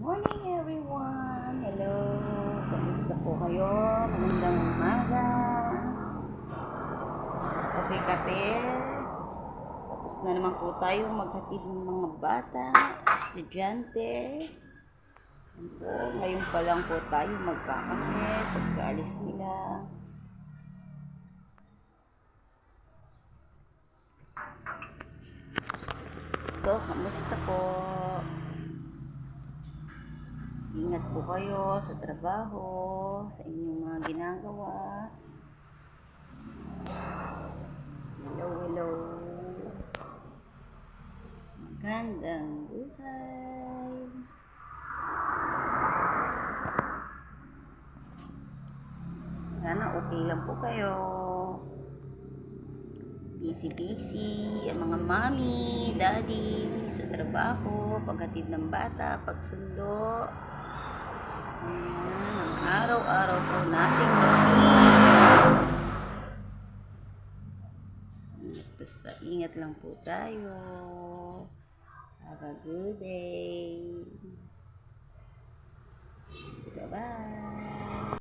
Morning everyone! Hello! Kamusta po kayo? Magandang umaga! Kape-kape. Tapos na naman po tayo maghatid ng mga bata, estudyante. Yan po, ngayon pa lang po tayo magkakape pagkaalis nila. So, kamusta po? Ingat po kayo sa trabaho, sa inyong mga ginagawa. Hello, hello. Magandang buhay. Sana okay lang po kayo. Busy-busy ang mga mommy, daddy sa trabaho, paghatid ng bata, pagsundo. Ayan, ang araw-araw po nating routine. Basta ingat lang po tayo. Have a good day. Bye-bye.